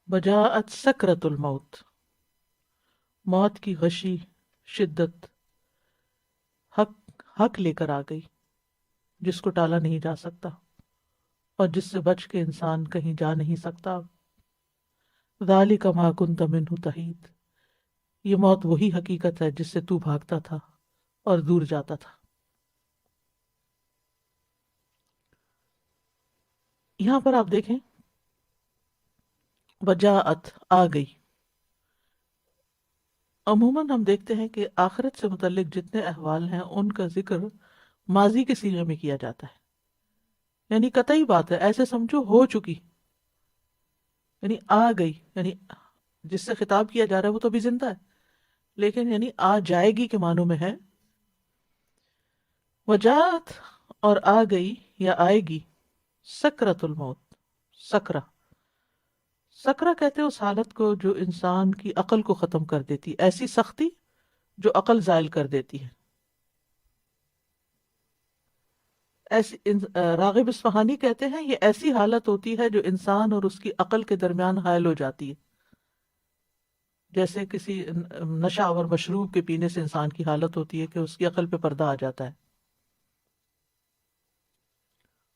بجاءت سکرت الموت، موت کی غشی، شدت، حق حق لے کر آ گئی، جس کو ٹالا نہیں جا سکتا اور جس سے بچ کے انسان کہیں جا نہیں سکتا۔ ذالک ما کنت منہ تحید، یہ موت وہی حقیقت ہے جس سے تو بھاگتا تھا اور دور جاتا تھا۔ یہاں پر آپ دیکھیں، وجاءت آ گئی، عموماً ہم دیکھتے ہیں کہ آخرت سے متعلق جتنے احوال ہیں ان کا ذکر ماضی کے صیغے میں کیا جاتا ہے، یعنی قطعی بات ہے، ایسے سمجھو ہو چکی، یعنی آ گئی، یعنی جس سے خطاب کیا جا رہا ہے وہ تو ابھی زندہ ہے، لیکن یعنی آ جائے گی کے معنوں میں ہے۔ وجاءت، اور آ گئی یا آئے گی، سکرت الموت، سکرہ، سکرہ کہتے ہیں اس حالت کو جو انسان کی عقل کو ختم کر دیتی، ایسی سختی جو عقل زائل کر دیتی ہے۔ راغب اصفہانی کہتے ہیں یہ ایسی حالت ہوتی ہے جو انسان اور اس کی عقل کے درمیان حائل ہو جاتی ہے، جیسے کسی نشہ آور مشروب کے پینے سے انسان کی حالت ہوتی ہے کہ اس کی عقل پہ پردہ آ جاتا ہے،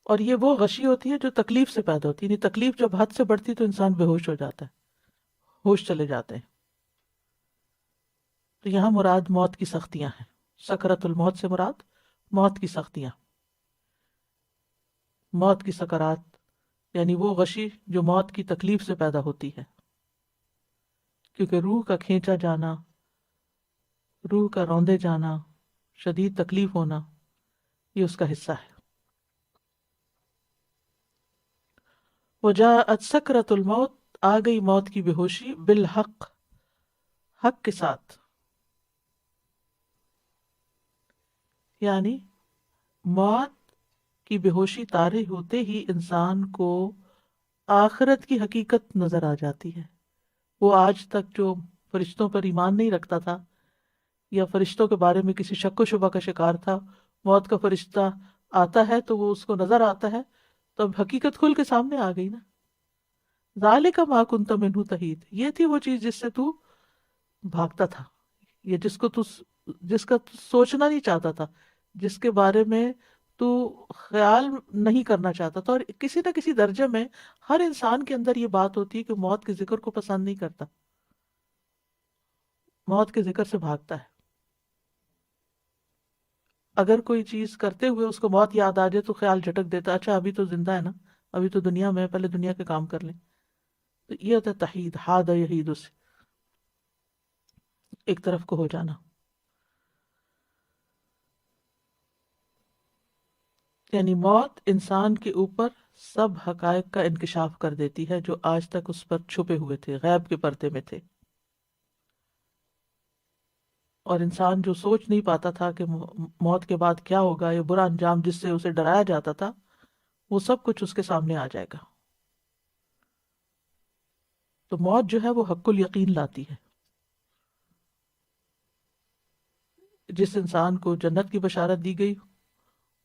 اور یہ وہ غشی ہوتی ہے جو تکلیف سے پیدا ہوتی ہے، یعنی تکلیف جب حد سے بڑھتی تو انسان بے ہوش ہو جاتا ہے، ہوش چلے جاتے ہیں۔ تو یہاں مراد موت کی سختیاں ہیں، سکرت الموت سے مراد موت کی سختیاں، موت کی سکرات، یعنی وہ غشی جو موت کی تکلیف سے پیدا ہوتی ہے، کیونکہ روح کا کھینچا جانا، روح کا روندے جانا، شدید تکلیف ہونا، یہ اس کا حصہ ہے۔ وجاءت سکرت الموت، آ گئی موت کی بے ہوشی، بالحق، حق کے ساتھ، یعنی موت کی بے ہوشی طاری ہوتے ہی انسان کو آخرت کی حقیقت نظر آ جاتی ہے۔ وہ آج تک جو فرشتوں پر ایمان نہیں رکھتا تھا یا فرشتوں کے بارے میں کسی شک و شبہ کا شکار تھا، موت کا فرشتہ آتا ہے تو وہ اس کو نظر آتا ہے، تو اب حقیقت کھل کے سامنے آ گئی نا۔ ذالک ما کنت منہ تحید، یہ تھی وہ چیز جس سے تو بھاگتا تھا، یہ جس کا تو سوچنا نہیں چاہتا تھا، جس کے بارے میں تو خیال نہیں کرنا چاہتا تھا، اور کسی نہ کسی درجے میں ہر انسان کے اندر یہ بات ہوتی ہے کہ موت کے ذکر کو پسند نہیں کرتا، موت کے ذکر سے بھاگتا ہے۔ اگر کوئی چیز کرتے ہوئے اس کو موت یاد آ جائے تو خیال جھٹک دیتا، اچھا ابھی تو زندہ ہے نا، ابھی تو دنیا میں ہے، پہلے دنیا کے کام کر لیں۔ تو یہ ہوتا ہے تحید، حاد یحید، اس ایک طرف کو ہو جانا، یعنی موت انسان کے اوپر سب حقائق کا انکشاف کر دیتی ہے جو آج تک اس پر چھپے ہوئے تھے، غیب کے پردے میں تھے، اور انسان جو سوچ نہیں پاتا تھا کہ موت کے بعد کیا ہوگا، یہ برا انجام جس سے اسے ڈرایا جاتا تھا، وہ سب کچھ اس کے سامنے آ جائے گا۔ تو موت جو ہے وہ حق الیقین لاتی ہے۔ جس انسان کو جنت کی بشارت دی گئی،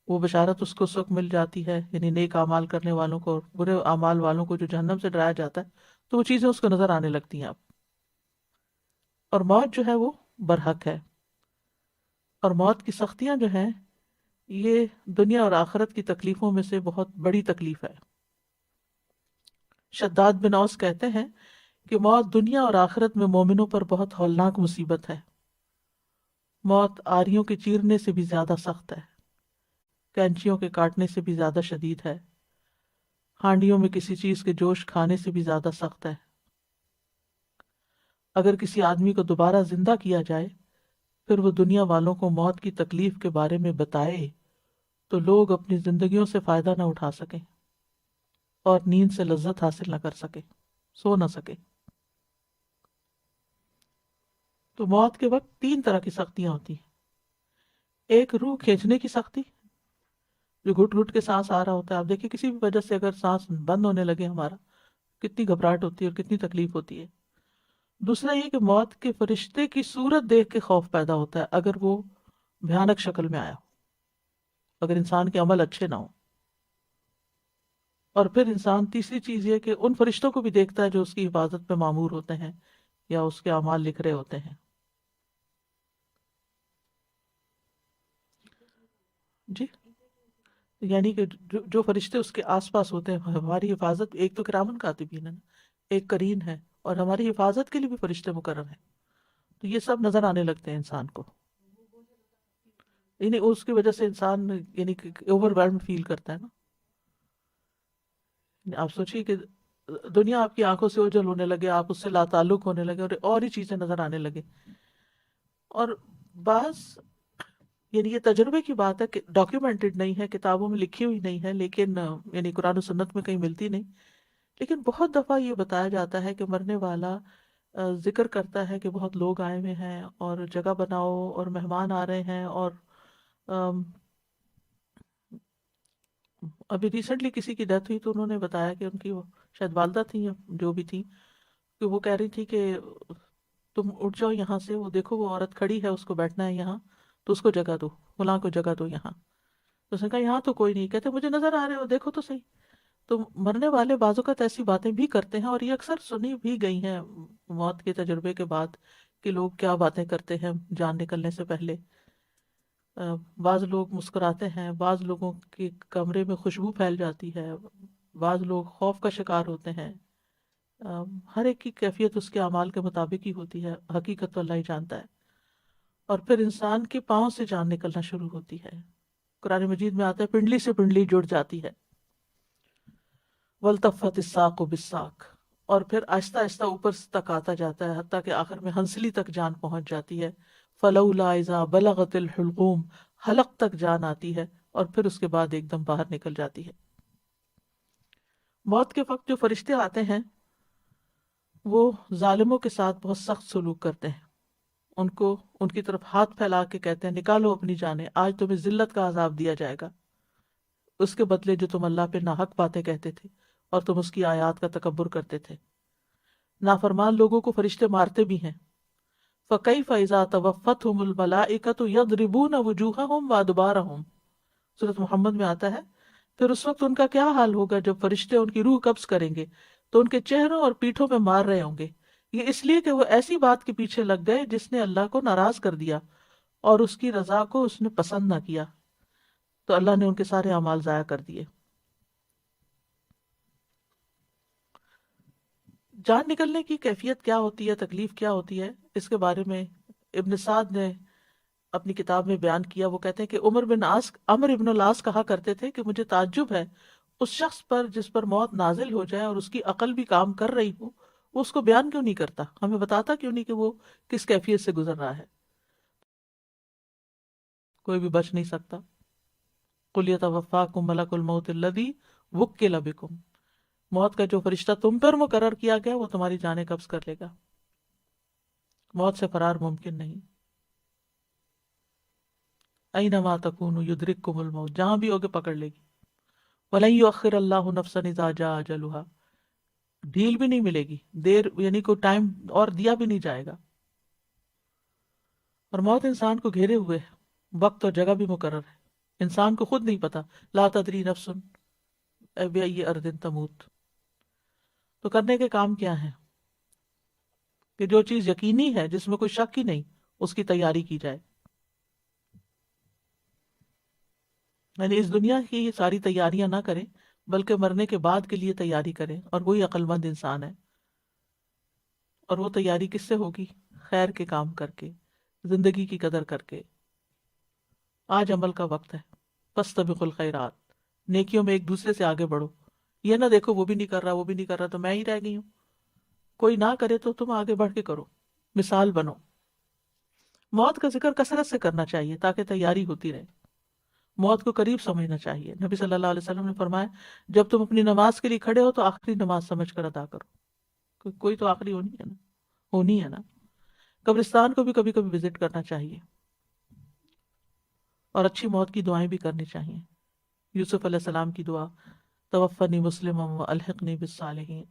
وہ بشارت اس کو اس وقت مل جاتی ہے، یعنی نیک اعمال کرنے والوں کو، اور برے اعمال والوں کو جو جہنم سے ڈرایا جاتا ہے، تو وہ چیزیں اس کو نظر آنے لگتی ہیں اب۔ اور موت جو ہے وہ برحق ہے، اور موت کی سختیاں جو ہیں یہ دنیا اور آخرت کی تکلیفوں میں سے بہت بڑی تکلیف ہے۔ شداد بن اوس کہتے ہیں کہ موت دنیا اور آخرت میں مومنوں پر بہت ہولناک مصیبت ہے۔ موت آریوں کے چیرنے سے بھی زیادہ سخت ہے، کینچیوں کے کاٹنے سے بھی زیادہ شدید ہے، ہانڈیوں میں کسی چیز کے جوش کھانے سے بھی زیادہ سخت ہے۔ اگر کسی آدمی کو دوبارہ زندہ کیا جائے پھر وہ دنیا والوں کو موت کی تکلیف کے بارے میں بتائے تو لوگ اپنی زندگیوں سے فائدہ نہ اٹھا سکیں اور نیند سے لذت حاصل نہ کر سکے، سو نہ سکے۔ تو موت کے وقت تین طرح کی سختیاں ہوتی ہیں۔ ایک روح کھینچنے کی سختی، جو گھٹ گھٹ کے سانس آ رہا ہوتا ہے، آپ دیکھیں کسی بھی وجہ سے اگر سانس بند ہونے لگے ہمارا، کتنی گھبراہٹ ہوتی ہے اور کتنی تکلیف ہوتی ہے۔ دوسرا یہ کہ موت کے فرشتے کی صورت دیکھ کے خوف پیدا ہوتا ہے، اگر وہ بھیانک شکل میں آیا ہو، اگر انسان کے عمل اچھے نہ ہو۔ اور پھر انسان تیسری چیز یہ کہ ان فرشتوں کو بھی دیکھتا ہے جو اس کی حفاظت پہ مامور ہوتے ہیں یا اس کے اعمال لکھ رہے ہوتے ہیں. جی، یعنی کہ جو فرشتے اس کے آس پاس ہوتے ہیں ہماری حفاظت، ایک تو کرامن کاتبین ہے نا، ایک کرین ہے، اور ہماری حفاظت کے لیے بھی فرشتے مقرر ہیں. تو یہ سب نظر آنے لگتے ہیں انسان کو، یعنی اس کی وجہ سے انسان یعنی اوور ویلڈ فیل کرتا ہے نا. آپ سوچیے کہ دنیا آپ کی آنکھوں سے اوجھل ہونے لگے، آپ اس سے لا تعلق ہونے لگے، اور ہی چیزیں نظر آنے لگے. اور بعض یعنی یہ تجربے کی بات ہے کہ ڈاکیومنٹڈ نہیں ہے، کتابوں میں لکھی ہوئی نہیں ہے، لیکن یعنی قرآن و سنت میں کہیں ملتی نہیں، لیکن بہت دفعہ یہ بتایا جاتا ہے کہ مرنے والا ذکر کرتا ہے کہ بہت لوگ آئے ہوئے ہیں اور جگہ بناؤ اور مہمان آ رہے ہیں. اور ام، ابھی ریسنٹلی کسی کی ڈیتھ ہوئی تو انہوں نے بتایا کہ ان کی وہ شاید والدہ تھیں یا جو بھی تھی، کہ وہ کہہ رہی تھی کہ تم اٹھ جاؤ یہاں سے، وہ دیکھو وہ عورت کھڑی ہے، اس کو بیٹھنا ہے یہاں، تو اس کو جگہ دو، فلاں کو جگہ دو یہاں. تو اس نے کہا یہاں تو کوئی نہیں. کہتے مجھے نظر آ رہے ہو، دیکھو تو صحیح. تو مرنے والے بعض اوقات ایسی باتیں بھی کرتے ہیں، اور یہ اکثر سنی بھی گئی ہیں موت کے تجربے کے بعد کہ لوگ کیا باتیں کرتے ہیں جان نکلنے سے پہلے. بعض لوگ مسکراتے ہیں، بعض لوگوں کے کمرے میں خوشبو پھیل جاتی ہے، بعض لوگ خوف کا شکار ہوتے ہیں. ہر ایک کی کیفیت اس کے اعمال کے مطابق ہی ہوتی ہے، حقیقت تو اللہ ہی جانتا ہے. اور پھر انسان کے پاؤں سے جان نکلنا شروع ہوتی ہے. قرآن مجید میں آتا ہے پنڈلی سے پنڈلی جڑ جاتی ہے. والتفت الساق بالساق، اور پھر آہستہ آہستہ اوپر تک آتا جاتا ہے، حتیٰ کہ آخر میں ہنسلی تک جان پہنچ جاتی ہے. فلولا اذا بلغت الحلقوم، حلق تک جان آتی ہے، اور پھر اس کے بعد ایک دم باہر نکل جاتی ہے. موت کے وقت جو فرشتے آتے ہیں وہ ظالموں کے ساتھ بہت سخت سلوک کرتے ہیں. ان کو ان کی طرف ہاتھ پھیلا کے کہتے ہیں نکالو اپنی جانیں، آج تمہیں ذلت کا عذاب دیا جائے گا، اس کے بدلے جو تم اللہ پہ ناحق باتیں کہتے تھے اور تم اس کی آیات کا تکبر کرتے تھے. نافرمان لوگوں کو فرشتے مارتے بھی ہیں. فَكَيْفَ إِذَا تَوَفَّتْهُمُ الْمَلَائِكَةُ يَضْرِبُونَ وُجُوهَهُمْ وَأَدْبَارَهُمْ، سورۃ محمد میں آتا ہے پھر اس وقت ان کا کیا حال ہوگا جب فرشتے ان کی روح قبض کریں گے تو ان کے چہروں اور پیٹھوں پہ مار رہے ہوں گے. یہ اس لیے کہ وہ ایسی بات کے پیچھے لگ گئے جس نے اللہ کو ناراض کر دیا اور اس کی رضا کو اس نے پسند نہ کیا، تو اللہ نے ان کے سارے اعمال ضائع کر دیے. جان نکلنے کی کیفیت کیا ہوتی ہے، تکلیف کیا ہوتی ہے، اس کے بارے میں ابن سعد نے اپنی کتاب میں بیان کیا. وہ کہتے ہیں کہ عمر ابن العاص کہا کرتے تھے کہ مجھے تعجب ہے اس شخص پر جس پر موت نازل ہو جائے اور اس کی عقل بھی کام کر رہی ہو، وہ اس کو بیان کیوں نہیں کرتا، ہمیں بتاتا کیوں نہیں کہ وہ کس کیفیت سے گزر رہا ہے. کوئی بھی بچ نہیں سکتا. قُلْ يَتَوَفَّاكُم مَلَكُ الْمَوْتِ الَّذِي وُكِّلَ بِكُم، موت کا جو فرشتہ تم پر مقرر کیا گیا وہ تمہاری جانیں قبض کر لے گا. موت سے فرار ممکن نہیں. اینما تکونوا یدرککم الموت، جہاں بھی ہوگے پکڑ لے گی. وَلَن یؤخر اللہ نفسا اذا جاء اجلها، ڈھیل بھی نہیں ملے گی، دیر یعنی کوئی ٹائم اور دیا بھی نہیں جائے گا. اور موت انسان کو گھیرے ہوئے ہے، وقت اور جگہ بھی مقرر ہے، انسان کو خود نہیں پتا. لا تدری نفس بأی ارض تموت. تو کرنے کے کام کیا ہیں کہ جو چیز یقینی ہے جس میں کوئی شک ہی نہیں اس کی تیاری کی جائے. یعنی اس دنیا کی یہ ساری تیاریاں نہ کریں بلکہ مرنے کے بعد کے لیے تیاری کریں، اور وہی عقل مند انسان ہے. اور وہ تیاری کس سے ہوگی؟ خیر کے کام کر کے، زندگی کی قدر کر کے. آج عمل کا وقت ہے، فاستبقوا الخیرات، نیکیوں میں ایک دوسرے سے آگے بڑھو. یہ نہ دیکھو وہ بھی نہیں کر رہا، وہ بھی نہیں کر رہا تو میں ہی رہ گئی ہوں. کوئی نہ کرے تو تم آگے بڑھ کے کرو، مثال بنو. موت کا ذکر کثرت سے کرنا چاہیے تاکہ تیاری ہوتی رہے. موت کو قریب سمجھنا چاہیے. نبی صلی اللہ علیہ وسلم نے فرمایا جب تم اپنی نماز کے لیے کھڑے ہو تو آخری نماز سمجھ کر ادا کرو، کوئی تو آخری ہونی ہے نا. قبرستان کو بھی کبھی کبھی وزٹ کرنا چاہیے، اور اچھی موت کی دعائیں بھی کرنی چاہیے. یوسف علیہ السلام کی دعا، توفنی مسلما والحقنی بالصالحین،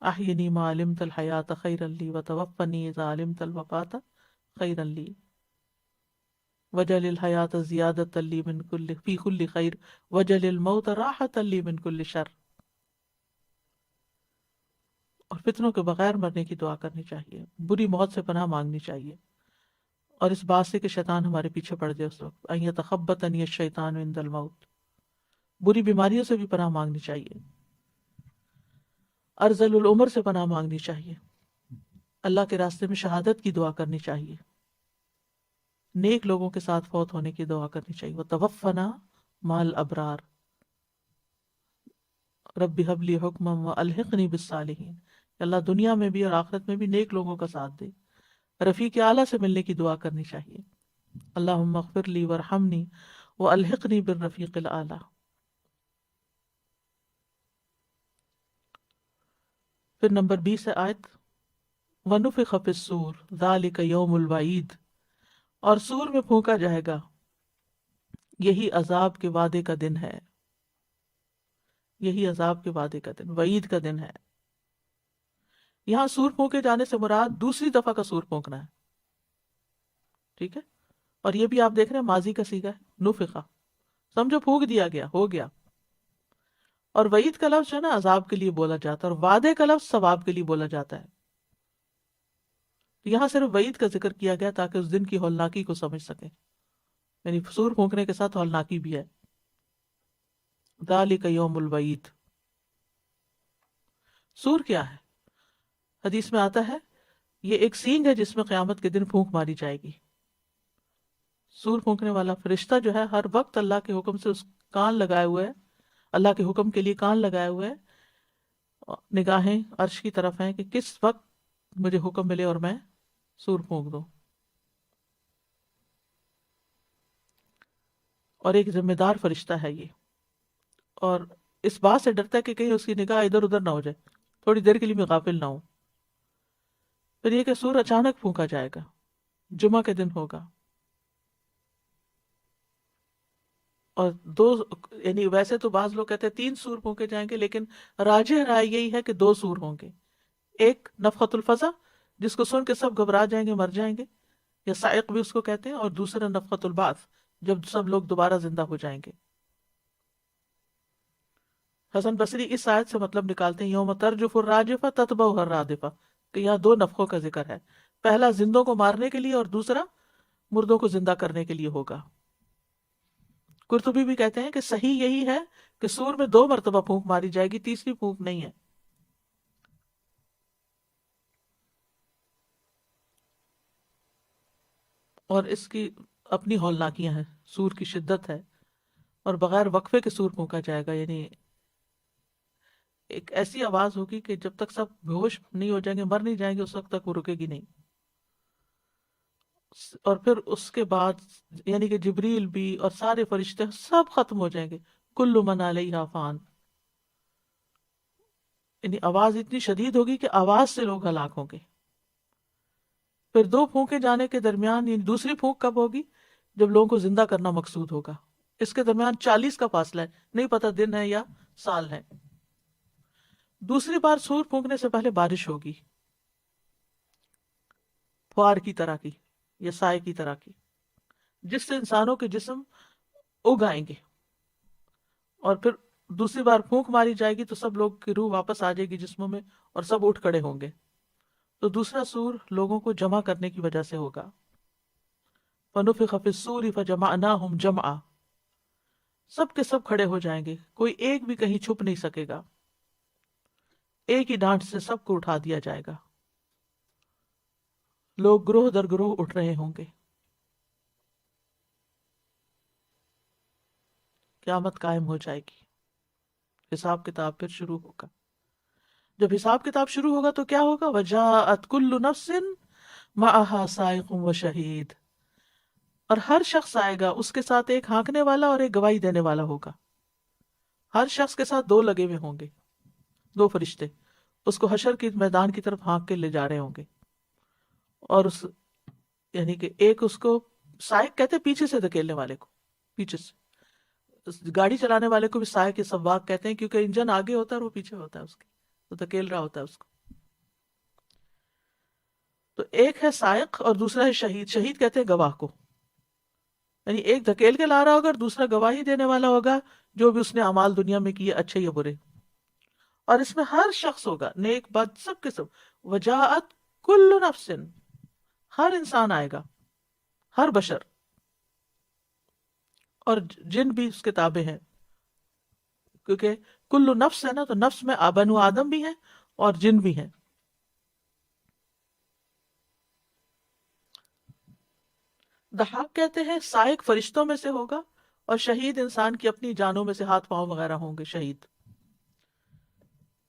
احینی ما علمت الحیات خیرا لی وتوفنی اذا علمت الوفاة خیرا لی. وجل الحیات زیادۃ لی من کل فی کل خیر وجل الموت راحۃ لی من کل شر. اور فتنوں کے بغیر مرنے کی دعا کرنی چاہیے، بری موت سے پناہ مانگنی چاہیے، اور اس بات سے کہ شیطان ہمارے پیچھے پڑ جائے اس وقت. ان یتخبطنی الشیطان عند الموت، بری بیماریوں سے بھی پناہ مانگنی چاہیے، ارذل العمر سے پناہ مانگنی چاہیے، اللہ کے راستے میں شہادت کی دعا کرنی چاہیے، نیک لوگوں کے ساتھ فوت ہونے کی دعا کرنی چاہیے. وتوفنا مال ابرار رب ہب لی حکما والحقنی بالصالحین. اللہ دنیا میں بھی اور آخرت میں بھی نیک لوگوں کا ساتھ دے. رفیق اعلیٰ سے ملنے کی دعا کرنی چاہیے. اللہم اغفر لی وارحمنی والحقنی بالرفیق الاعلیٰ. پھر نمبر 20 ہے آیت وَنُفِخَ فِي الصُّورِ ذَلِكَ يَوْمُ الْوَعِيدِ، اور سور میں پھونکا جائے گا، یہی عذاب کے وعدے کا دن ہے. یہی عذاب کے وعدے کا دن، وعید کا دن ہے. یہاں سور پھونکے جانے سے مراد دوسری دفعہ کا سور پھونکنا ہے. ٹھیک ہے، اور یہ بھی آپ دیکھ رہے ہیں ماضی کا صیغہ ہے نفخہ، سمجھو پھونک دیا گیا، ہو گیا. اور وعید کا لفظ جو ہے نا عذاب کے لیے بولا جاتا ہے، اور وعدے کا لفظ ثواب کے لیے بولا جاتا ہے. یہاں صرف وعید کا ذکر کیا گیا تاکہ اس دن کی ہولناکی کو سمجھ سکیں، یعنی سور پھونکنے کے ساتھ ہولناکی بھی ہے. ذالک یوم الوعید. سور کیا ہے؟ حدیث میں آتا ہے یہ ایک سینگ ہے جس میں قیامت کے دن پھونک ماری جائے گی. سور پھونکنے والا فرشتہ جو ہے ہر وقت اللہ کے حکم سے اس کان لگائے ہوئے ہے، اللہ کے حکم کے لیے کان لگائے ہوئے ہے، نگاہیں عرش کی طرف ہیں کہ کس وقت مجھے حکم ملے اور میں سور پھونک دوں. اور ایک ذمہ دار فرشتہ ہے یہ، اور اس بات سے ڈرتا ہے کہ کہیں اس کی نگاہ ادھر ادھر نہ ہو جائے، تھوڑی دیر کے لیے میں غافل نہ ہوں. پھر یہ کہ سور اچانک پھونکا جائے گا، جمعہ کے دن ہوگا. اور دو، یعنی ویسے تو بعض لوگ کہتے ہیں 3 سور پھونکے جائیں گے، لیکن راجح رائے یہی ہے کہ 2 سور ہوں گے. ایک نفخۃ الفزع جس کو سن کے سب گھبرا جائیں گے، مر جائیں گے، یا صاعق بھی اس کو کہتے ہیں، اور دوسرا نفخۃ البعث جب سب لوگ دوبارہ زندہ ہو جائیں گے. حسن بصری اس آیت سے مطلب نکالتے ہیں یوم ترجف الراجفہ تتبعها الرادفہ، کہ یہاں 2 نفخوں کا ذکر ہے، پہلا زندوں کو مارنے کے لیے اور دوسرا مردوں کو زندہ کرنے کے لیے ہوگا. قرطبی بھی کہتے ہیں کہ صحیح یہی ہے کہ سور میں 2 مرتبہ پھونک ماری جائے گی، تیسری پھونک نہیں ہے. اور اس کی اپنی ہولناکیاں ہیں، سور کی شدت ہے، اور بغیر وقفے کے سور پھونکا جائے گا. یعنی ایک ایسی آواز ہوگی کہ جب تک سب بے ہوش نہیں ہو جائیں گے، مر نہیں جائیں گے، اس وقت تک وہ رکے گی نہیں. اور پھر اس کے بعد یعنی کہ جبریل بھی اور سارے فرشتے سب ختم ہو جائیں گے. کل من علیہا فان، یعنی آواز اتنی شدید ہوگی کہ آواز سے لوگ ہلاک ہوں گے. پھر 2 پھونکے جانے کے درمیان، یعنی دوسری پھونک کب ہوگی؟ جب لوگوں کو زندہ کرنا مقصود ہوگا. اس کے درمیان 40 کا فاصلہ ہے، نہیں پتہ دن ہے یا سال ہے. دوسری بار سور پھونکنے سے پہلے بارش ہوگی، فوار کی طرح کی یا سائے کی طرح کی، جس سے انسانوں کے جسم اگ آئیں گے. اور پھر دوسری بار پھونک ماری جائے گی تو سب لوگ کی روح واپس آ جائے گی جسموں میں، اور سب اٹھ کھڑے ہوں گے. تو دوسرا سور لوگوں کو جمع کرنے کی وجہ سے ہوگا. فَنُفِخَ فِي الصُّورِ فَجَمَعْنَاهُمْ جَمْعًا، سب کے سب کھڑے ہو جائیں گے، کوئی ایک بھی کہیں چھپ نہیں سکے گا. ایک ہی ڈانٹ سے سب کو اٹھا دیا جائے گا. لوگ گروہ در گروہ اٹھ رہے ہوں گے. قیامت قائم ہو جائے گی، حساب کتاب پھر شروع ہوگا. جب حساب کتاب شروع ہوگا تو کیا ہوگا؟ وَجَاءَتْ كُلُّ نَفْسٍ مَعَهَا سَائِقٌ وَشَهِيدٌ، اور ہر شخص آئے گا، اس کے ساتھ ایک ہانکنے والا اور ایک گواہی دینے والا ہوگا. ہر شخص کے ساتھ 2 لگے ہوئے ہوں گے، 2 فرشتے اس کو حشر کے میدان کی طرف ہانک کے لے جا رہے ہوں گے. اور اس، یعنی کہ ایک اس کو سائق کہتے ہیں پیچھے سے دھکیلنے والے کو، پیچھے سے گاڑی چلانے والے کو بھی سائق یا سواق کہتے ہیں، کیونکہ انجن آگے ہوتا ہے اور وہ پیچھے ہوتا ہے اس کے، تو دھکیل رہا ہوتا ہے اس کو. تو ایک ہے سائق اور دوسرا ہے شہید. شہید کہتے ہیں گواہ کو. یعنی ایک دھکیل کے لا رہا ہوگا اور دوسرا گواہی دینے والا ہوگا جو بھی اس نے اعمال دنیا میں کیے اچھے یا برے. اور اس میں ہر شخص ہوگا، نیک بد سب کے سب. وجاءت کل نفس، ہر انسان آئے گا، ہر بشر. اور جن بھی اس کے تابع ہیں، کیونکہ کل نفس ہے نا، تو نفس میں بنو آدم بھی ہیں اور جن بھی ہیں. ضحاک کہتے ہیں سائق فرشتوں میں سے ہوگا، اور شہید انسان کی اپنی جانوں میں سے ہاتھ پاؤں وغیرہ ہوں گے شہید.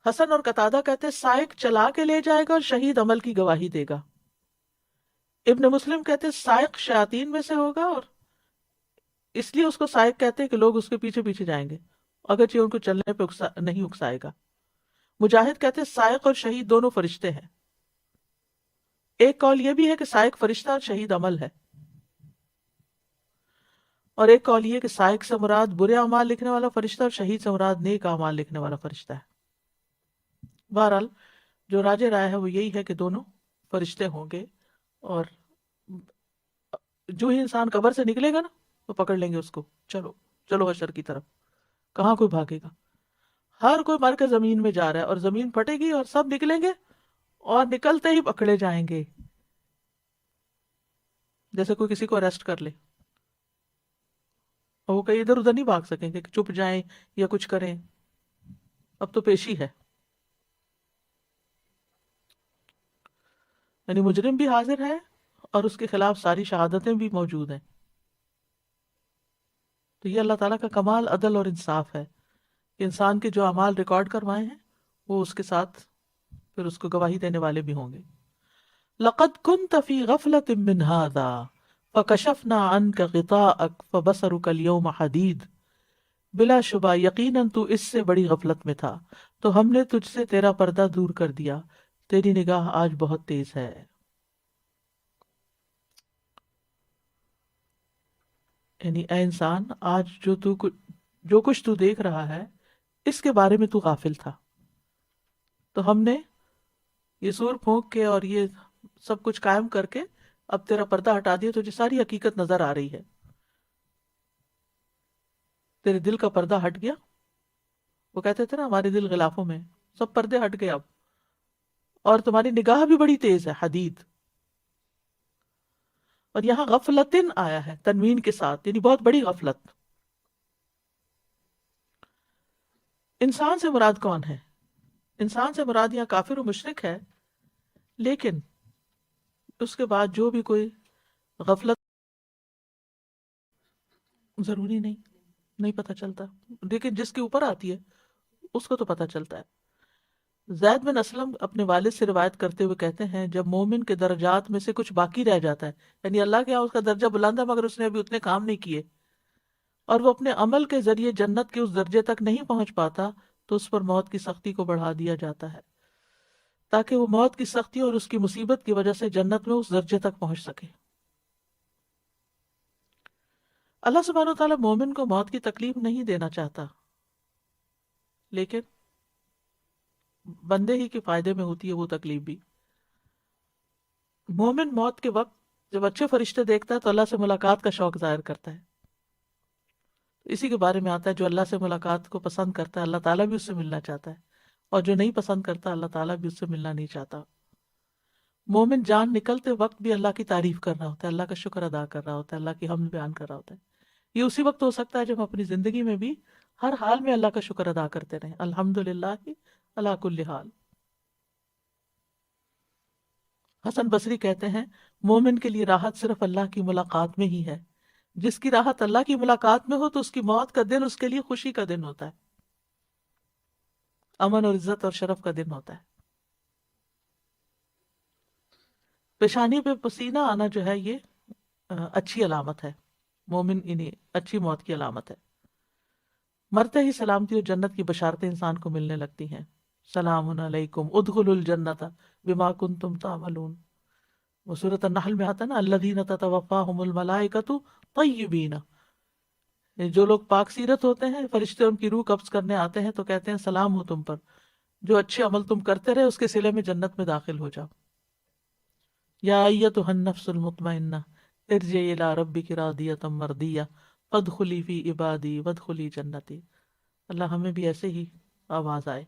حسن اور قتادہ کہتے ہیں سائق چلا کے لے جائے گا اور شہید عمل کی گواہی دے گا. ابن مسلم کہتے ہیں سائق شیاطین میں سے ہوگا، اور اس لیے اس کو سائق کہتے ہیں کہ لوگ اس کے پیچھے پیچھے جائیں گے اگرچہ ان کو چلنے پہ نہیں اکسائے گا. مجاہد کہتے ہیں سائق اور شہید دونوں فرشتے ہیں. ایک قول یہ بھی ہے کہ سائق فرشتہ اور شہید عمل ہے، اور ایک قول یہ کہ سائق سے مراد برے اعمال لکھنے والا فرشتہ اور شہید سے مراد نیک اعمال لکھنے والا فرشتہ ہے. بہرحال جو راجہ رائے ہے وہ یہی ہے کہ دونوں فرشتے ہوں گے، اور جو ہی انسان قبر سے نکلے گا نا وہ پکڑ لیں گے اس کو، چلو چلو حشر کی طرف. کہاں کوئی بھاگے گا؟ ہر کوئی مر کے زمین میں جا رہا ہے، اور زمین پھٹے گی اور سب نکلیں گے، اور نکلتے ہی پکڑے جائیں گے. جیسے کوئی کسی کو اریسٹ کر لے اور وہ کہیں ادھر ادھر نہیں بھاگ سکیں گے کہ چپ جائیں یا کچھ کریں. اب تو پیشی ہے، یعنی مجرم بھی حاضر ہے اور اس کے خلاف ساری شہادتیں بھی موجود ہیں. تو یہ اللہ تعالیٰ کا کمال عدل اور انصاف ہے کہ انسان کے جو اعمال ریکارڈ کروائے ہیں وہ اس کے ساتھ پھر اس کو گواہی دینے والے بھی ہوں گے. لقد كنت في غفلة من هذا فكشفنا عنك غطاءك فبصرك اليوم حديد. بلا شبہ یقیناً تو اس سے بڑی غفلت میں تھا، تو ہم نے تجھ سے تیرا پردہ دور کر دیا، تیری نگاہ آج بہت تیز ہے. یعنی اے انسان، آج جو کچھ تو دیکھ رہا ہے اس کے بارے میں تو غافل تھا، تو ہم نے یہ سور پھونک کے اور یہ سب کچھ قائم کر کے اب تیرا پردہ ہٹا دیا، تجھے ساری حقیقت نظر آ رہی ہے. تیرے دل کا پردہ ہٹ گیا. وہ کہتے تھے نا ہمارے دل غلافوں میں، سب پردے ہٹ گئے اب، اور تمہاری نگاہ بھی بڑی تیز ہے، حدید. اور یہاں غفلتن آیا ہے تنوین کے ساتھ، یعنی بہت بڑی غفلت. انسان سے مراد کون ہے؟ انسان سے مراد یہاں کافر و مشرک ہے، لیکن اس کے بعد جو بھی کوئی غفلت ضروری نہیں پتہ چلتا، لیکن جس کے اوپر آتی ہے اس کو تو پتہ چلتا ہے. زید بن اسلم اپنے والد سے روایت کرتے ہوئے کہتے ہیں جب مومن کے درجات میں سے کچھ باقی رہ جاتا ہے، یعنی اللہ کے یہاں اس کا درجہ بلند ہے مگر اس نے ابھی اتنے کام نہیں کیے، اور وہ اپنے عمل کے ذریعے جنت کے اس درجے تک نہیں پہنچ پاتا، تو اس پر موت کی سختی کو بڑھا دیا جاتا ہے تاکہ وہ موت کی سختی اور اس کی مصیبت کی وجہ سے جنت میں اس درجے تک پہنچ سکے. اللہ سبحانہ و تعالیٰ مومن کو موت کی تکلیف نہیں دینا چاہتا، لیکن بندے ہی کے فائدے میں ہوتی ہے وہ تکلیف بھی. مومن موت کے وقت جب اچھے فرشتے دیکھتا ہے تو اللہ سے ملاقات کا شوق ظاہر کرتا ہے. اسی کے بارے میں آتا ہے جو اللہ سے ملاقات کو پسند کرتا ہے اللہ تعالیٰ بھی اس سے ملنا چاہتا ہے، اور جو نہیں پسند کرتا اللہ تعالیٰ بھی اس سے ملنا نہیں چاہتا. مومن جان نکلتے وقت بھی اللہ کی تعریف کر رہا ہوتا ہے، اللہ کا شکر ادا کر رہا ہوتا ہے، اللہ کی حمد بیان کر رہا ہوتا ہے. یہ اسی وقت ہو سکتا ہے جب ہم اپنی زندگی میں بھی ہر حال میں اللہ کا شکر ادا کرتے رہیں، الحمدللہ علی کل حال. حسن بصری کہتے ہیں مومن کے لیے راحت صرف اللہ کی ملاقات میں ہی ہے. جس کی راحت اللہ کی ملاقات میں ہو تو اس کی موت کا دن اس کے لیے خوشی کا دن ہوتا ہے، امن اور عزت اور شرف کا دن ہوتا ہے. پیشانی پہ پسینہ آنا جو ہے یہ اچھی علامت ہے، مومن انہیں اچھی موت کی علامت ہے. مرتے ہی سلامتی اور جنت کی بشارتیں انسان کو ملنے لگتی ہیں. سلام علیکم ادخلوا الجنت بما کنتم تعملون. وہ سورۃ النحل میں آتا ہے نا الذین تتوفاہم الملائکۃ طیبین. جو لوگ پاک سیرت ہوتے ہیں فرشتے ان کی روح قبض کرنے آتے ہیں تو کہتے ہیں سلام ہو تم پر، جو اچھے عمل تم کرتے رہے اس کے صلے میں جنت میں داخل ہو جاؤ. یا ایتھا النفس المطمئنہ ارجعی الی ربک راضیۃ مرضیہ فادخلی فی عبادی وادخلی جنتی. اللہ ہمیں بھی ایسے ہی آواز آئے.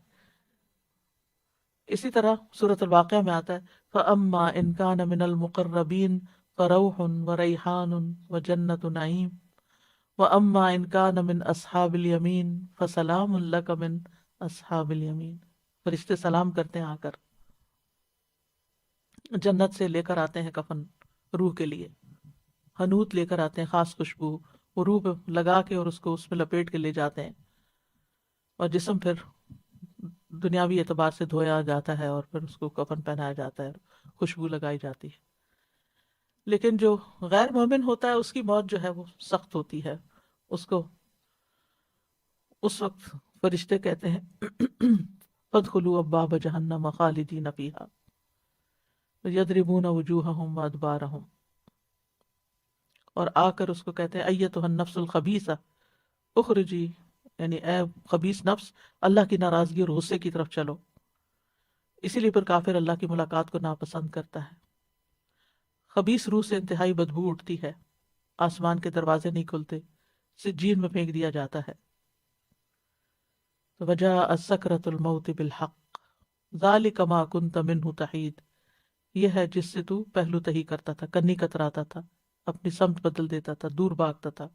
اسی طرح سورۃ الواقعہ میں آتا ہے فَأَمَّا إِن كَانَ مِنَ الْمُقَرَّبِينَ فَرَوْحٌ وَرَيْحَانٌ وَجَنَّتُ نَعِيمٍ وَأَمَّا إِن كَانَ مِنْ أَصْحَابِ الْيَمِينِ فَسَلَامٌ لَكَ مِنْ أَصْحَابِ الْيَمِينِ. فرشتے سلام کرتے ہیں آ کر، جنت سے لے کر آتے ہیں کفن روح کے لیے، حنوت لے کر آتے ہیں، خاص خوشبو، وہ روح پہ لگا کے اور اس کو اس میں لپیٹ کے لے جاتے ہیں، اور جسم پھر دنیاوی اعتبار سے دھویا جاتا ہے اور پھر اس کو کفن پہنایا جاتا ہے، خوشبو لگائی جاتی ہے. لیکن جو غیر مومن ہوتا ہے اس کی موت جو ہے وہ سخت ہوتی ہے. اس کو اس وقت فرشتے کہتے ہیں فَادْخُلُوا أَبْوَابَ جَهَنَّمَ خَالِدِينَ فِيهَا يَضْرِبُونَ وُجُوهَهُمْ وَأَدْبَارَهُمْ. اور آ کر اس کو کہتے ہیں ایتھا النفس الخبیثہ اخرجی، یعنی اے خبیث نفس، اللہ کی ناراضگی اور غصے کی طرف چلو. اسی لیے پر کافر اللہ کی ملاقات کو ناپسند کرتا ہے. خبیث روح سے انتہائی بدبو اٹھتی ہے، آسمان کے دروازے نہیں کھلتے، سجین میں پھینک دیا جاتا ہے. وجاءت سکرۃ الموت بالحق ذلک ما کنت منہ تحید. یہ ہے جس سے تو پہلو تہی کرتا تھا، کنی کتراتا تھا، اپنی سمت بدل دیتا تھا، دور بھاگتا تھا.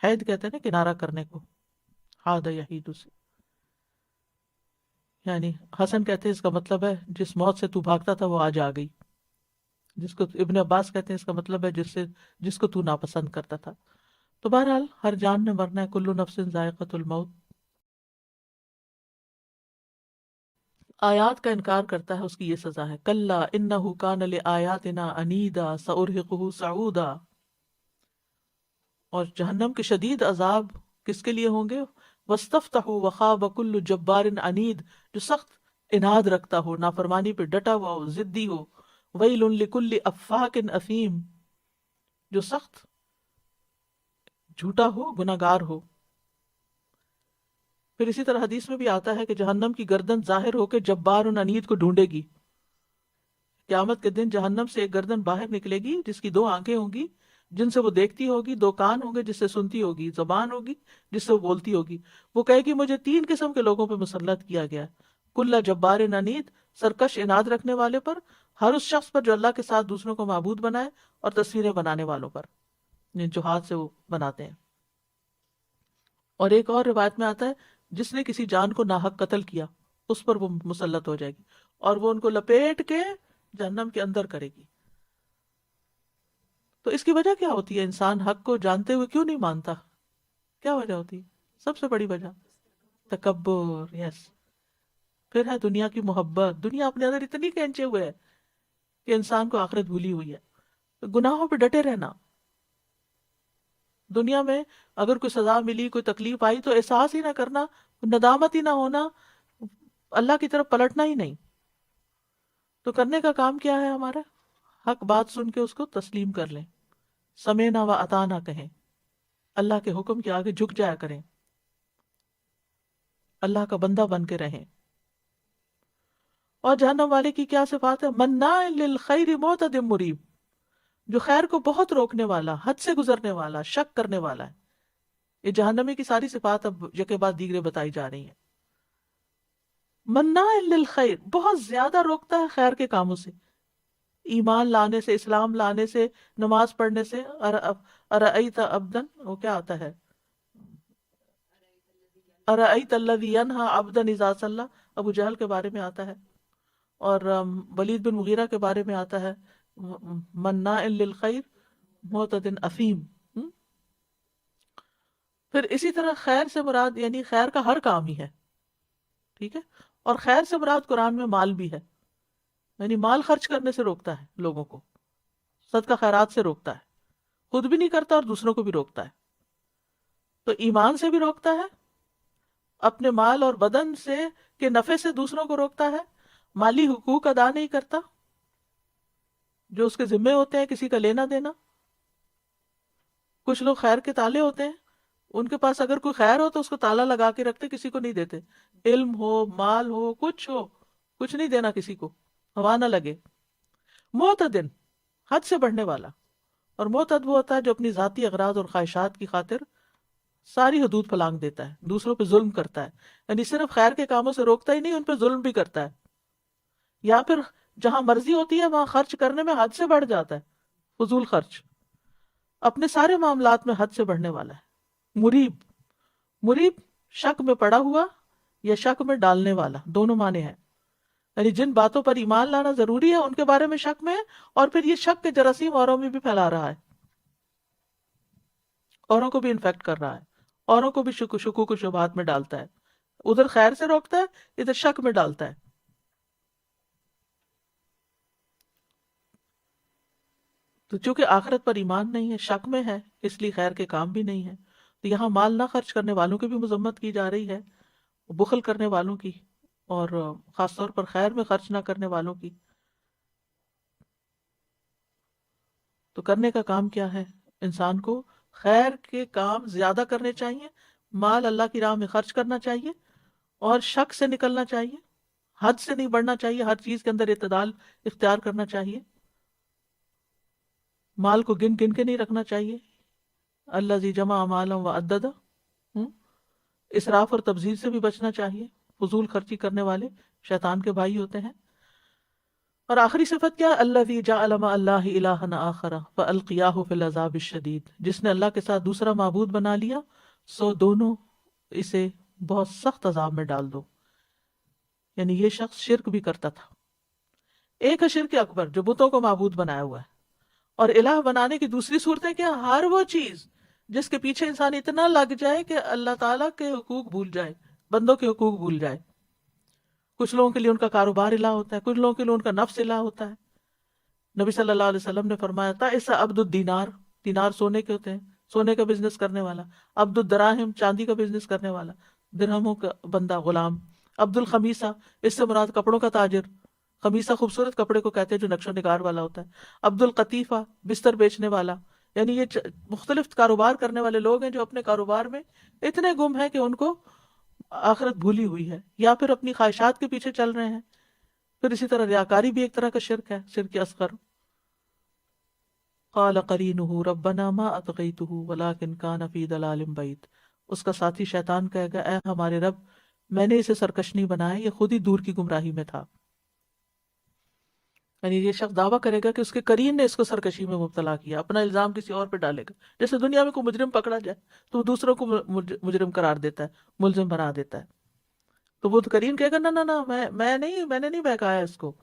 حید کہتے ہیں نا کنارہ کرنے کو، حاد یحید سے، یعنی حسن کہتے ہیں اس کا مطلب ہے جس موت سے تو بھاگتا تھا وہ آج آ گئی. جس کو ابن عباس کہتے ہیں اس کا مطلب ہے جس کو تو ناپسند کرتا تھا. تو بہرحال ہر جان نے مرنا ہے، کل نفس ذائقۃ الموت. آیات کا انکار کرتا ہے اس کی یہ سزا ہے. کلا انہ کان لآیاتنا عنیدا سأرہقہ صعودا. اور جہنم کے شدید عذاب کس کے لیے ہوں گے؟ وَاسْتَفْتَحُوا وَخَابَ كُلُّ جَبَّارٍ عنید، جو سخت اناد رکھتا ہو، نافرمانی پہ ڈٹا ہوا ہو، ضدی ہو. وَيْلٌ لِكُلِّ أَفَّاكٍ أَثِيمٍ، جو سخت جھوٹا ہو، گناہگار ہو. پھر اسی طرح حدیث میں بھی آتا ہے کہ جہنم کی گردن ظاہر ہو کے جبار عنید کو ڈھونڈے گی. قیامت کے دن جہنم سے ایک گردن باہر نکلے گی جس کی 2 آنکھیں ہوں گی جن سے وہ دیکھتی ہوگی، 2 کان ہوں گے جس سے سنتی ہوگی، زبان ہوگی جس سے وہ بولتی ہوگی. وہ کہے گی مجھے 3 قسم کے لوگوں پہ مسلط کیا گیا، کل جبار عنید، سرکش اناد رکھنے والے پر، ہر اس شخص پر جو اللہ کے ساتھ دوسروں کو معبود بنائے، اور تصویریں بنانے والوں پر جو ہاتھ سے وہ بناتے ہیں. اور ایک اور روایت میں آتا ہے جس نے کسی جان کو ناحق قتل کیا اس پر وہ مسلط ہو جائے گی اور وہ ان کو لپیٹ کے جہنم کے اندر کرے گی. تو اس کی وجہ کیا ہوتی ہے؟ انسان حق کو جانتے ہوئے کیوں نہیں مانتا؟ کیا وجہ ہوتی ہے؟ سب سے بڑی وجہ تکبر. یس. پھر ہے دنیا کی محبت. دنیا اپنے اندر اتنی کھینچے ہوئے ہے کہ انسان کو آخرت بھولی ہوئی ہے. گناہوں پہ ڈٹے رہنا. دنیا میں اگر کوئی سزا ملی، کوئی تکلیف آئی تو احساس ہی نہ کرنا، ندامت ہی نہ ہونا، اللہ کی طرف پلٹنا ہی نہیں. تو کرنے کا کام کیا ہے ہمارا؟ حق بات سن کے اس کو تسلیم کر لیں، سمینا و اطانا کہیں، اللہ کے حکم کے آگے جھک جایا کریں، اللہ کا بندہ بن کے رہیں. اور جہنم والے کی کیا صفات ہے؟ مناع للخیر معتد مریب، جو خیر کو بہت روکنے والا، حد سے گزرنے والا، شک کرنے والا ہے. یہ جہنمی کی ساری صفات اب یکے بعد دیگرے بتائی جا رہی ہیں. مناع للخیر، بہت زیادہ روکتا ہے خیر کے کاموں سے، ایمان لانے سے، اسلام لانے سے، نماز پڑھنے سے. ارأیت عبدا، وہ کیا آتا ہے؟ ارأیت الذی ینہی عبدا اذا صلی، ابو جہل کے بارے میں آتا ہے. اور ولید بن مغیرہ کے بارے میں آتا ہے مناع للخیر معتد اثیم. پھر اسی طرح خیر سے مراد یعنی خیر کا ہر کام ہی ہے، ٹھیک ہے. اور خیر سے مراد قرآن میں مال بھی ہے، یعنی مال خرچ کرنے سے روکتا ہے لوگوں کو، صدقہ خیرات سے روکتا ہے، خود بھی نہیں کرتا اور دوسروں کو بھی روکتا ہے. تو ایمان سے بھی روکتا ہے، اپنے مال اور بدن سے کے نفع سے دوسروں کو روکتا ہے، مالی حقوق ادا نہیں کرتا جو اس کے ذمے ہوتے ہیں، کسی کا لینا دینا. کچھ لوگ خیر کے تالے ہوتے ہیں، ان کے پاس اگر کوئی خیر ہو تو اس کو تالا لگا کے رکھتے، کسی کو نہیں دیتے. علم ہو، مال ہو، کچھ نہیں دینا کسی کو، ہوا نہ لگے. معتدن، حد سے بڑھنے والا. اور معتد وہ ہوتا ہے جو اپنی ذاتی اغراض اور خواہشات کی خاطر ساری حدود پھلانگ دیتا ہے، دوسروں پہ ظلم کرتا ہے، یعنی صرف خیر کے کاموں سے روکتا ہی نہیں، ان پہ ظلم بھی کرتا ہے، یا پھر جہاں مرضی ہوتی ہے وہاں خرچ کرنے میں حد سے بڑھ جاتا ہے، فضول خرچ، اپنے سارے معاملات میں حد سے بڑھنے والا ہے۔ مریب، مریب شک میں پڑا ہوا یا شک میں ڈالنے والا، دونوں معنی ہیں، یعنی جن باتوں پر ایمان لانا ضروری ہے ان کے بارے میں شک میں ہے، اور پھر یہ شک کے جراثیم اوروں میں بھی پھیلا رہا ہے، اوروں کو بھی انفیکٹ کر رہا ہے، اوروں کو بھی شکوک و شبہات میں ڈالتا ہے، ادھر خیر سے روکتا ہے، ادھر شک میں ڈالتا ہے۔ تو چونکہ آخرت پر ایمان نہیں ہے، شک میں ہے، اس لیے خیر کے کام بھی نہیں ہے۔ تو یہاں مال نہ خرچ کرنے والوں کی بھی مذمت کی جا رہی ہے، بخل کرنے والوں کی، اور خاص طور پر خیر میں خرچ نہ کرنے والوں کی۔ تو کرنے کا کام کیا ہے؟ انسان کو خیر کے کام زیادہ کرنے چاہیے، مال اللہ کی راہ میں خرچ کرنا چاہیے، اور شک سے نکلنا چاہیے، حد سے نہیں بڑھنا چاہیے، ہر چیز کے اندر اعتدال اختیار کرنا چاہیے، مال کو گن گن کے نہیں رکھنا چاہیے، اللہ زی جمع مالا و عددا، اسراف اور تبذیر سے بھی بچنا چاہیے، فضول خرچی کرنے والے شیطان کے بھائی ہوتے ہیں۔ اور آخری صفت کیا؟ الذی جعل مع اللہ الہا آخر فالقیاہ فی العذاب الشدید، جس نے اللہ کے ساتھ دوسرا معبود بنا لیا سو دونوں اسے بہت سخت عذاب میں ڈال دو۔ یعنی یہ شخص شرک بھی کرتا تھا، ایک ہے شرک اکبر جو بتوں کو معبود بنایا ہوا ہے، اور الہ بنانے کی دوسری صورتیں کیا؟ ہر وہ چیز جس کے پیچھے انسان اتنا لگ جائے کہ اللہ تعالیٰ کے حقوق بھول جائے، بندوں کے حقوق بھول جائے۔ کچھ لوگوں کے لیے ان کا کاروبار الہ ہوتا ہے، کچھ لوگوں کے لیے ان کا نفس الہ ہوتا ہے۔ نبی صلی اللہ علیہ وسلم نے فرمایا تھا اس عبد الدینار، دینار سونے کے ہوتے ہیں، سونے کا بزنس کرنے والا، عبد الدراہم چاندی کا بزنس کرنے والا، درہموں کا بندہ غلام، عبد الخمیسہ اس سے مراد کپڑوں کا تاجر، خمیسہ خوبصورت کپڑے کو کہتے ہیں جو نقش و نگار والا ہوتا ہے، عبد القطیفہ بستر بیچنے والا، یعنی یہ مختلف کاروبار کرنے والے لوگ ہیں جو اپنے کاروبار میں اتنے گم ہیں کہ ان کو آخرت بھولی ہوئی ہے، یا پھر اپنی خواہشات کے پیچھے چل رہے ہیں۔ پھر اسی طرح ریاکاری بھی ایک طرح کا شرک ہے، شرک اصغر۔ قال قرینہ ربنا ما اطغیتہ ولکن کان فی ضلال بعید، اس کا ساتھی شیطان کہے گا اے ہمارے رب میں نے اسے سرکش نہیں بنایا، یہ خود ہی دور کی گمراہی میں تھا۔ یعنی یہ شخص دعویٰ کرے گا کہ اس کے قرین نے اس کو سرکشی میں مبتلا کیا، اپنا الزام کسی اور پہ ڈالے گا، جیسے دنیا میں کوئی مجرم پکڑا جائے تو وہ دوسروں کو مجرم قرار دیتا ہے، ملزم بنا دیتا ہے، تو وہ تو کریم کہے گا نہ نہ نہ میں نے نہیں بہکایا اس کو،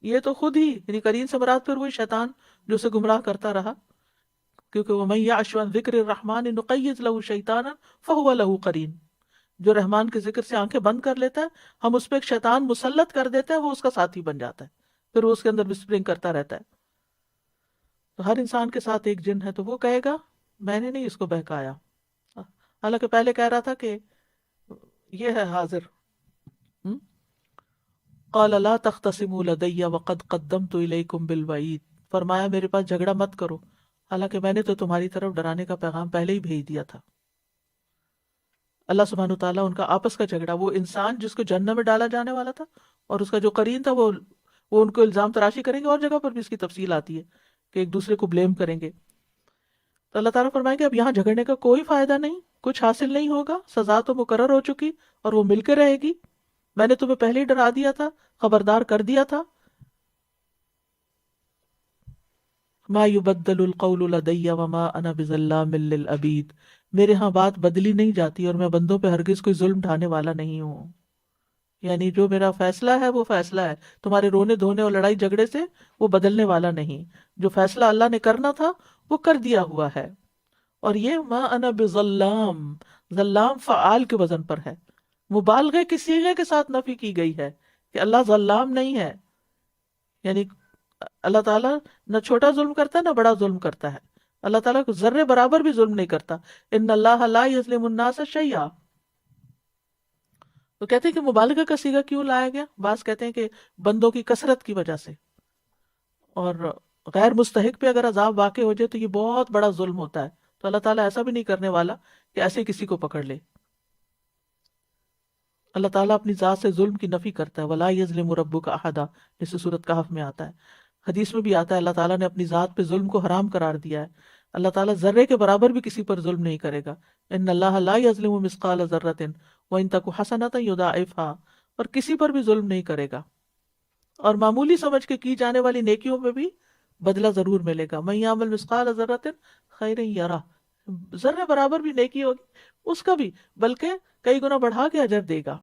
یہ تو خود ہی، یعنی کریم سے مراد پھر وہی شیطان جو اسے گمراہ کرتا رہا، کیونکہ وَمَن يَعْشُ عَن ذِكْرِ الرَّحْمَنِ نُقَيِّضْ لَهُ شَيْطَانًا فَهُوَ لَهُ قَرِينٌ، جو رحمان کے ذکر سے آنکھیں بند کر لیتا ہے ہم اس پہ ایک شیطان مسلط کر دیتے ہیں، وہ اس کا ساتھی بن جاتا ہے، پھر وہ اس کے اندر وسپرنگ کرتا رہتا ہے۔ تو ہر انسان کے ساتھ ایک جن ہے، تو وہ کہے گا میں نے نہیں اس کو بہکایا، حالانکہ پہلے کہہ رہا تھا کہ یہ ہے حاضر۔ قال لا تختصموا لدي وقد قدمت اليكم بالوعید، فرمایا میرے پاس جھگڑا مت کرو، حالانکہ میں نے تو تمہاری طرف ڈرانے کا پیغام پہلے ہی بھیج دیا تھا۔ اللہ سبحانہ تعالیٰ ان کا آپس کا جھگڑا، وہ انسان جس کو جہنم میں ڈالا جانے والا تھا اور اس کا جو قرین تھا وہ ان کو الزام تراشی کریں گے، اور جگہ پر بھی اس کی تفصیل آتی ہے کہ ایک دوسرے کو بلیم کریں گے۔ تو اللہ تعالیٰ فرمائیں گے اب یہاں جھگڑنے کا کوئی فائدہ نہیں، کچھ حاصل نہیں ہوگا، سزا تو مقرر ہو چکی اور وہ مل کے رہے گی، میں نے تمہیں پہلے ہی ڈرا دیا تھا، خبردار کر دیا تھا۔ ما یبدل القول لدی وما انا بظلام للعبید، میرے ہاں بات بدلی نہیں جاتی اور میں بندوں پہ ہرگز کوئی ظلم ڈھانے والا نہیں ہوں، یعنی جو میرا فیصلہ ہے وہ فیصلہ ہے، تمہارے رونے دھونے اور لڑائی جھگڑے سے وہ بدلنے والا نہیں، جو فیصلہ اللہ نے کرنا تھا وہ کر دیا ہوا ہے۔ اور یہ ما انا بظلام، ظلام فعال کے وزن پر ہے، مبالغے کی صیغے کے ساتھ نفی کی گئی ہے کہ اللہ ظلام نہیں ہے، یعنی اللہ تعالیٰ نہ چھوٹا ظلم کرتا ہے نہ بڑا ظلم کرتا ہے، اللہ تعالیٰ کو ذرے برابر بھی ظلم نہیں کرتا، ان اللہ لا یظلم الناس شیئا۔ تو کہتے ہیں کہ مبالغہ کا صیغہ کیوں لایا گیا؟ بعض کہتے ہیں کہ بندوں کی کثرت کی وجہ سے، اور غیر مستحق پہ اگر عذاب واقع ہو جائے تو یہ بہت بڑا ظلم ہوتا ہے، تو اللہ تعالیٰ ایسا بھی نہیں کرنے والا کہ ایسے کسی کو پکڑ لے۔ اللہ تعالیٰ اپنی ذات سے ظلم کی نفی کرتا ہے، وَلَا يَظْلِمُ رَبُّكَ أَحَدًا، جیسے سورۃ کہف میں آتا ہے۔ حدیث میں بھی آتا ہے اللہ تعالیٰ نے اپنی ذات پہ ظلم کو حرام قرار دیا ہے. اللہ تعالیٰ ذرے کے برابر بھی کسی پر ظلم نہیں کرے گا. ان اللہ لا یظلم مثقال ذرۃ وان تک حسنۃ یضاعفها، اور کسی پر بھی ظلم نہیں کرے گا. اور معمولی سمجھ کے کی جانے والی نیکیوں میں بھی بدلہ ضرور ملے گا. من یعمل مثقال ذرۃ خیرا یرہ، ذرے برابر بھی نیکی ہوگی اس کا بھی، بلکہ کئی گنا بڑھا کے اجر دے گا.